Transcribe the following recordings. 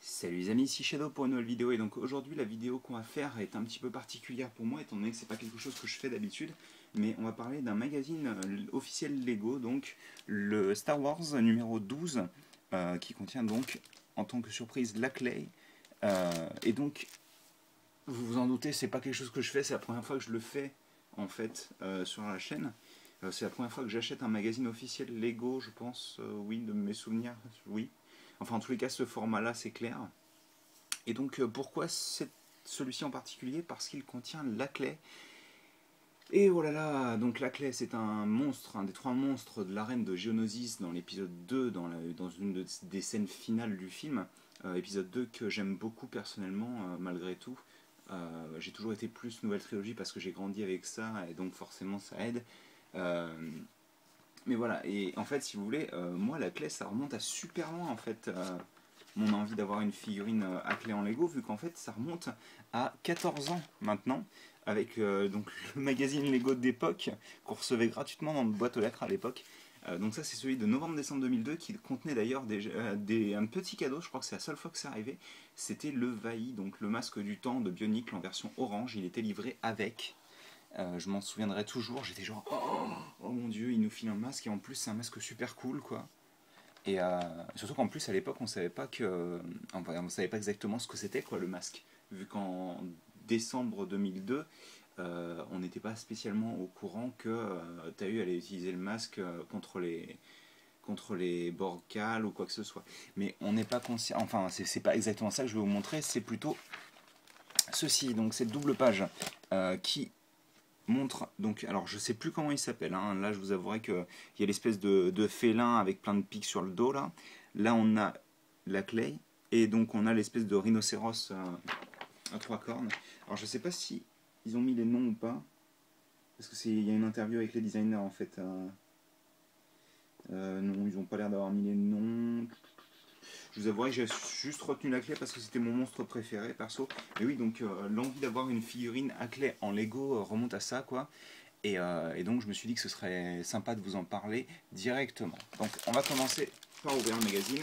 Salut les amis, ici Shadow pour une nouvelle vidéo. Et donc aujourd'hui la vidéo qu'on va faire est un petit peu particulière pour moi étant donné que c'est pas quelque chose que je fais d'habitude, mais on va parler d'un magazine officiel Lego, donc le Star Wars numéro 12 qui contient donc en tant que surprise la Clay. Et donc vous vous en doutez, c'est pas quelque chose que je fais, c'est la première fois que je le fais en fait sur la chaîne. C'est la première fois que j'achète un magazine officiel Lego, je pense, oui, de mes souvenirs, oui. Enfin, en tous les cas, ce format-là, c'est clair. Et donc, pourquoi celui-ci en particulier? Parce qu'il contient la clé. Et oh là là, donc la clé, c'est un monstre, un des trois monstres de l'arène de Geonosis dans l'épisode 2, dans une des scènes finales du film. Épisode 2 que j'aime beaucoup personnellement, malgré tout. J'ai toujours été plus nouvelle trilogie parce que j'ai grandi avec ça, et donc forcément ça aide. Mais voilà, et en fait, si vous voulez, moi la clé, ça remonte à super loin en fait. Mon envie d'avoir une figurine à clé en Lego, vu qu'en fait ça remonte à 14 ans maintenant, avec donc le magazine Lego d'époque qu'on recevait gratuitement dans notre boîte aux lettres à l'époque. Donc ça c'est celui de novembre-décembre 2002 qui contenait d'ailleurs un petit cadeau, je crois que c'est la seule fois que c'est arrivé, c'était le Vahi, donc le masque du temps de Bionicle en version orange, il était livré avec. Je m'en souviendrai toujours, j'étais genre oh mon dieu, il nous file un masque et en plus c'est un masque super cool quoi. Et surtout qu'en plus à l'époque on savait pas enfin, on savait pas exactement ce que c'était quoi le masque, vu qu'en décembre 2002 on n'était pas spécialement au courant que Tahu allait utiliser le masque contre les Borcal ou quoi que ce soit. Mais on n'est pas conscient, enfin c'est pas exactement ça que je vais vous montrer, c'est plutôt ceci, donc cette double page qui montre, donc, alors je sais plus comment il s'appelle, hein. Là je vous avouerai qu'il y a l'espèce de félin avec plein de pics sur le dos là. Là on a la clay, et donc on a l'espèce de rhinocéros à trois cornes. Alors je sais pas si ils ont mis les noms ou pas, parce que il y a une interview avec les designers en fait. Non, ils ont pas l'air d'avoir mis les noms. Je vous avouerai que j'ai juste retenu la clé parce que c'était mon monstre préféré perso. Mais oui, donc l'envie d'avoir une figurine à clé en Lego remonte à ça quoi. Et donc je me suis dit que ce serait sympa de vous en parler directement. Donc on va commencer par ouvrir le magazine.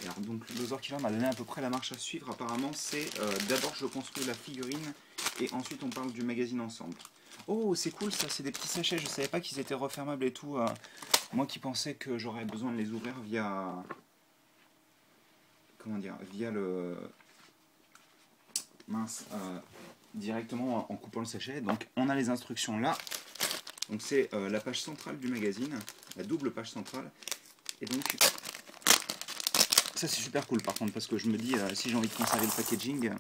Et alors donc le Killer m'a donné à peu près la marche à suivre. Apparemment c'est d'abord je construis la figurine et ensuite on parle du magazine ensemble. Oh c'est cool ça, c'est des petits sachets, je savais pas qu'ils étaient refermables et tout. Moi qui pensais que j'aurais besoin de les ouvrir via... Comment dire? Via le... Mince... directement en coupant le sachet. Donc on a les instructions là. Donc c'est la page centrale du magazine, la double page centrale. Et donc ça c'est super cool par contre parce que je me dis si j'ai envie de conserver le packaging.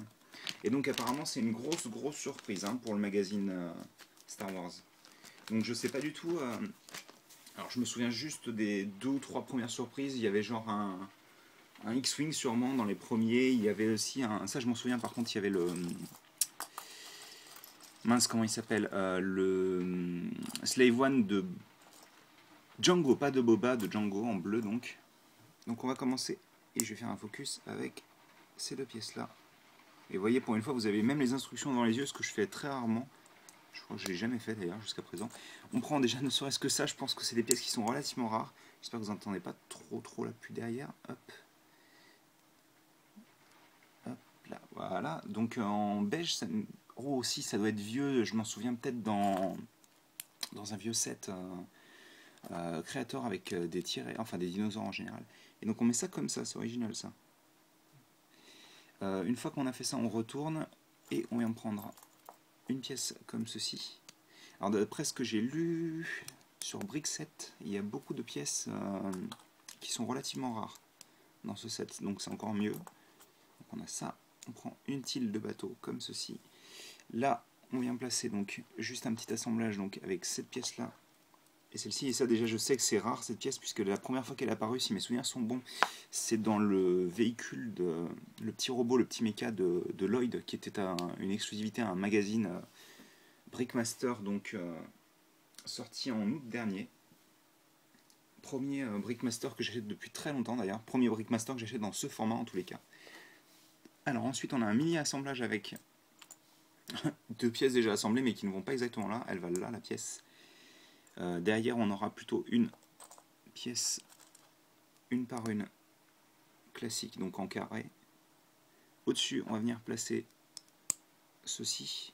Et donc apparemment c'est une grosse surprise hein, pour le magazine Star Wars. Donc je sais pas du tout. Alors je me souviens juste des 2 ou 3 premières surprises. Il y avait genre un X-Wing sûrement dans les premiers. Il y avait aussi un... Ça je m'en souviens par contre, il y avait le... Mince, comment il s'appelle le Slave One de Django, pas de Boba, de Django en bleu donc. Donc on va commencer et je vais faire un focus avec ces deux pièces là. Et vous voyez, pour une fois vous avez même les instructions dans les yeux, ce que je fais très rarement. Je crois que je l'ai jamais fait d'ailleurs jusqu'à présent. On prend déjà ne serait-ce que ça, je pense que c'est des pièces qui sont relativement rares. J'espère que vous n'entendez pas trop la pluie derrière. Hop. Hop là, voilà. Donc en beige, ça... Oh aussi ça doit être vieux, je m'en souviens peut-être dans un vieux set créateur avec des tirets, enfin des dinosaures en général. Et donc on met ça comme ça, c'est original ça. Une fois qu'on a fait ça, on retourne et on vient prendre une pièce comme ceci. Alors d'après ce que j'ai lu sur Brickset, il y a beaucoup de pièces qui sont relativement rares dans ce set, donc c'est encore mieux. Donc on a ça, on prend une tile de bateau comme ceci. Là, on vient placer donc juste un petit assemblage donc avec cette pièce là et celle-ci. Et ça déjà je sais que c'est rare cette pièce puisque la première fois qu'elle est apparue, si mes souvenirs sont bons, c'est dans le véhicule de le petit robot, le petit mecha de Lloyd qui était une exclusivité à un magazine Brickmaster donc sorti en août dernier. Premier Brickmaster que j'achète depuis très longtemps d'ailleurs. Premier Brickmaster que j'achète dans ce format en tous les cas. Alors ensuite on a un mini assemblage avec deux pièces déjà assemblées mais qui ne vont pas exactement là. Elle va là la pièce. Derrière on aura plutôt une pièce une par une, classique, donc en carré. Au-dessus, on va venir placer ceci.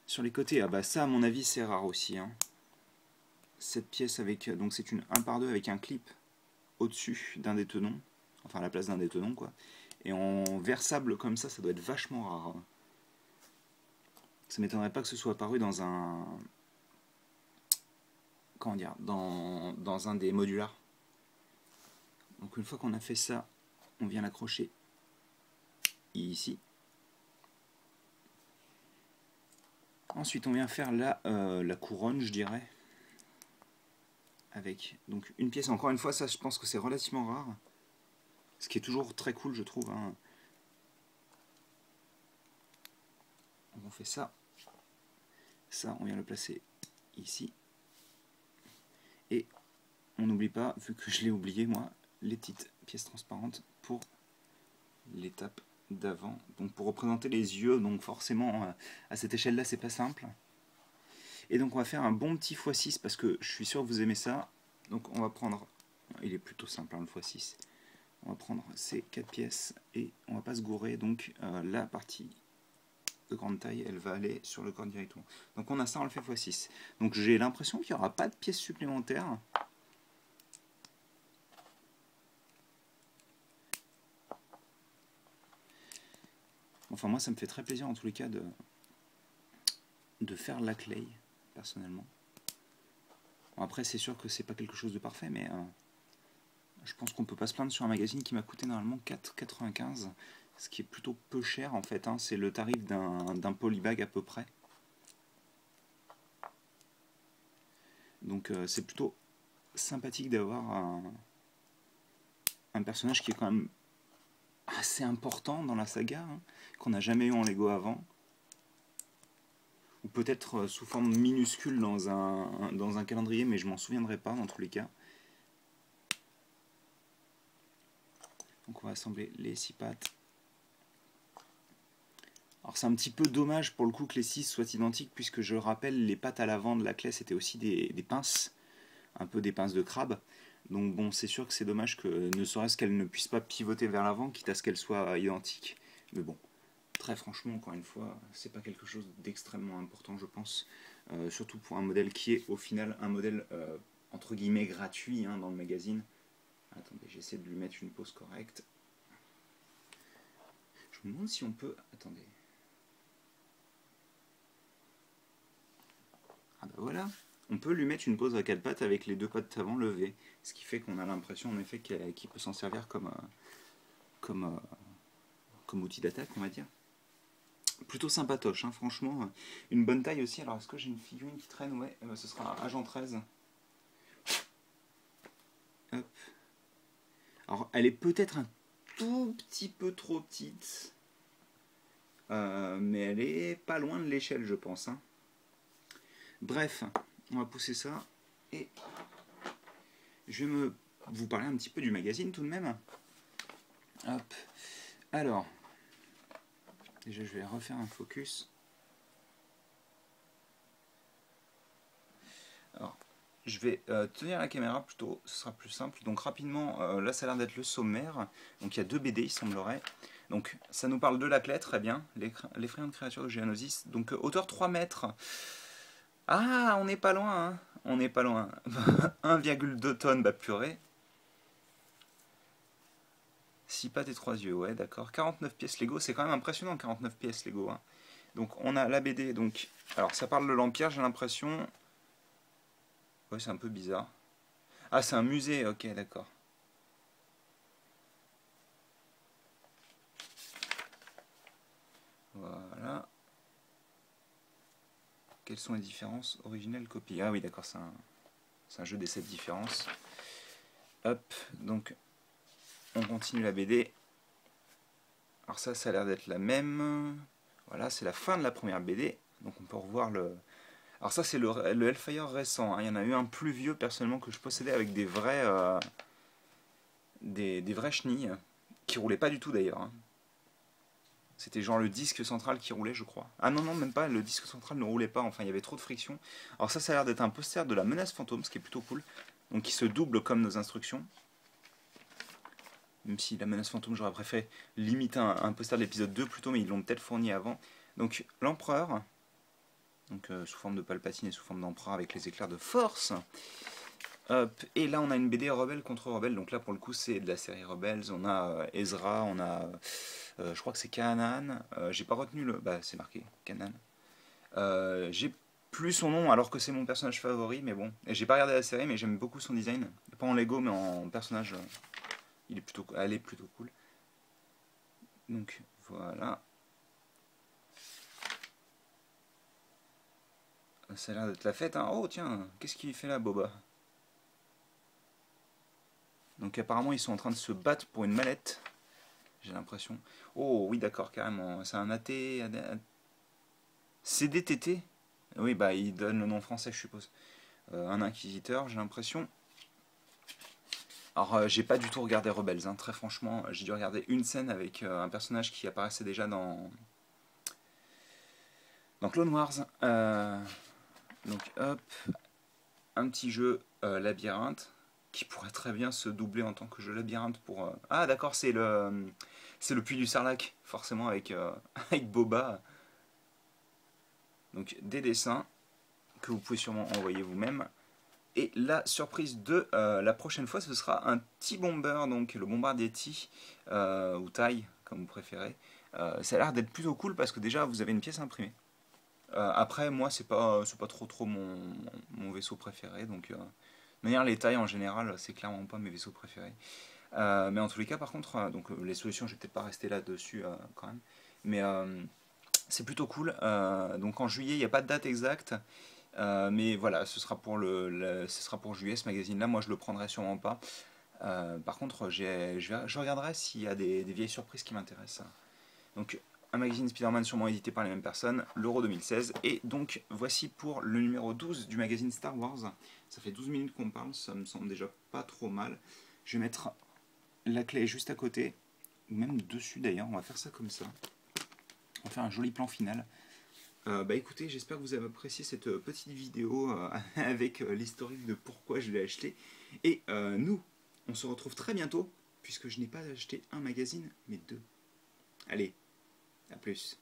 Sur les côtés, ah bah ça à mon avis c'est rare aussi. Hein. Cette pièce avec, donc c'est une 1 par 2 avec un clip au-dessus d'un des tenons, enfin à la place d'un des tenons quoi. Et en versable comme ça doit être vachement rare. Ça m'étonnerait pas que ce soit apparu dans un... Comment dire, dans un des modulars. Donc une fois qu'on a fait ça, on vient l'accrocher ici. Ensuite, on vient faire la couronne, je dirais, avec donc une pièce. Encore une fois, ça, je pense que c'est relativement rare, ce qui est toujours très cool, je trouve. Hein. On fait ça. Ça, on vient le placer ici. Et on n'oublie pas, vu que je l'ai oublié moi, les petites pièces transparentes pour l'étape d'avant. Donc pour représenter les yeux, donc forcément à cette échelle-là, c'est pas simple. Et donc on va faire un bon petit x6 parce que je suis sûr que vous aimez ça. Donc on va prendre, il est plutôt simple hein, le x6. On va prendre ces 4 pièces et on va pas se gourer. Donc la partie de grande taille, elle va aller sur le corps directement. Donc on a ça, on le fait x6. Donc j'ai l'impression qu'il n'y aura pas de pièces supplémentaires. Enfin moi ça me fait très plaisir en tous les cas de faire la clay, personnellement. Bon, après c'est sûr que c'est pas quelque chose de parfait, mais je pense qu'on peut pas se plaindre sur un magazine qui m'a coûté normalement 4,95, ce qui est plutôt peu cher en fait, hein. C'est le tarif d'un polybag à peu près. Donc c'est plutôt sympathique d'avoir un personnage qui est quand même assez important dans la saga, hein, qu'on n'a jamais eu en Lego avant. Ou peut-être sous forme minuscule dans un calendrier, mais je m'en souviendrai pas dans tous les cas. Donc on va assembler les 6 pattes. Alors c'est un petit peu dommage pour le coup que les 6 soient identiques, puisque je rappelle, les pattes à l'avant de la clé c'était aussi des pinces, un peu des pinces de crabe. Donc bon, c'est sûr que c'est dommage que ne serait-ce qu'elles ne puissent pas pivoter vers l'avant, quitte à ce qu'elles soient identiques. Mais bon, très franchement, encore une fois, c'est pas quelque chose d'extrêmement important, je pense. Surtout pour un modèle qui est au final un modèle entre guillemets gratuit hein, dans le magazine. Attendez, j'essaie de lui mettre une pose correcte. Je me demande si on peut... Attendez. Ah bah voilà. On peut lui mettre une pose à 4 pattes avec les 2 pattes avant levées. Ce qui fait qu'on a l'impression en effet qu'il peut s'en servir comme outil d'attaque, on va dire. Plutôt sympatoche, hein, franchement. Une bonne taille aussi. Alors est-ce que j'ai une figurine qui traîne? Ouais, ce sera Agent 13. Hop. Alors elle est peut-être un tout petit peu trop petite. Mais elle est pas loin de l'échelle, je pense. Hein. Bref, on va pousser ça. Et je vais vous parler un petit peu du magazine tout de même. Hop. Alors, déjà je vais refaire un focus. Alors, je vais tenir la caméra plutôt, ce sera plus simple. Donc rapidement, là ça a l'air d'être le sommaire. Donc il y a 2 BD, il semblerait. Donc ça nous parle de la clé, très bien. L'effrayante créature de Geonosis. Donc hauteur 3 mètres. Ah, on n'est pas loin, hein. On n'est pas loin. 1,2 tonnes, bah purée. 6 pattes et 3 yeux, ouais, d'accord. 49 pièces Lego, c'est quand même impressionnant, 49 pièces Lego. Hein. Donc on a la BD, donc... Alors ça parle de l'Empire, j'ai l'impression... Ouais, c'est un peu bizarre. Ah, c'est un musée, ok, d'accord. Voilà. Quelles sont les différences originelles, copies? Ah oui, d'accord, c'est un jeu des 7 différences. Hop, donc on continue la BD. Alors ça a l'air d'être la même. Voilà, c'est la fin de la première BD. Donc on peut revoir le... Alors ça c'est le Hellfire récent. Hein. Il y en a eu un plus vieux personnellement que je possédais avec des vrais vrais chenilles qui roulaient pas du tout d'ailleurs. Hein. C'était genre le disque central qui roulait, je crois. Ah non, non, même pas, le disque central ne roulait pas, enfin il y avait trop de friction. Alors ça a l'air d'être un poster de la menace fantôme, ce qui est plutôt cool. Donc qui se double comme nos instructions. même si la menace fantôme, j'aurais préféré limiter un poster de l'épisode 2 plutôt, mais ils l'ont peut-être fourni avant. Donc l'empereur, donc sous forme de Palpatine et sous forme d'empereur avec les éclairs de force. Hop, et là on a une BD Rebelle contre Rebelle, donc là pour le coup c'est de la série Rebels, on a Ezra, on a, je crois que c'est Kanan, j'ai pas retenu le, bah c'est marqué, Kanan. J'ai plus son nom alors que c'est mon personnage favori, mais bon, et j'ai pas regardé la série mais j'aime beaucoup son design, pas en Lego mais en personnage, elle est plutôt cool. Donc voilà. Ça a l'air d'être la fête, hein. Oh tiens, qu'est-ce qu'il fait là, Boba? Donc apparemment ils sont en train de se battre pour une mallette, j'ai l'impression. Oh oui d'accord, carrément, c'est un AT... CDTT. Oui bah il donne le nom français je suppose. Un inquisiteur j'ai l'impression. Alors j'ai pas du tout regardé Rebels, hein. Très franchement, j'ai dû regarder une scène avec un personnage qui apparaissait déjà dans Clone Wars. Donc hop, un petit jeu labyrinthe qui pourrait très bien se doubler en tant que jeu labyrinthe pour... Ah d'accord, c'est le puits du Sarlac, forcément avec, avec Boba. Donc des dessins que vous pouvez sûrement envoyer vous-même. Et la surprise de la prochaine fois, ce sera un T-Bomber, donc le bombardier T, ou taille, comme vous préférez. Ça a l'air d'être plutôt cool parce que déjà vous avez une pièce imprimée. Après, moi, c'est pas trop mon vaisseau préféré, donc... de manière, les tailles en général, c'est clairement pas mes vaisseaux préférés. Mais en tous les cas, par contre, donc les solutions, je vais peut-être pas rester là-dessus quand même. Mais c'est plutôt cool. Donc en juillet, il n'y a pas de date exacte. Mais voilà, ce sera pour ce sera pour juillet ce magazine-là. Moi, je le prendrai sûrement pas. Par contre, je regarderai s'il y a des vieilles surprises qui m'intéressent. Donc un magazine Spider-Man sûrement édité par les mêmes personnes, l'Euro 2016. Et donc voici pour le numéro 12 du magazine Star Wars. Ça fait 12 minutes qu'on parle, ça me semble déjà pas trop mal. Je vais mettre la clé juste à côté, ou même dessus d'ailleurs, on va faire ça comme ça. On va faire un joli plan final. Bah écoutez, j'espère que vous avez apprécié cette petite vidéo avec l'historique de pourquoi je l'ai acheté. Et nous, on se retrouve très bientôt, puisque je n'ai pas acheté un magazine, mais deux. Allez, à plus.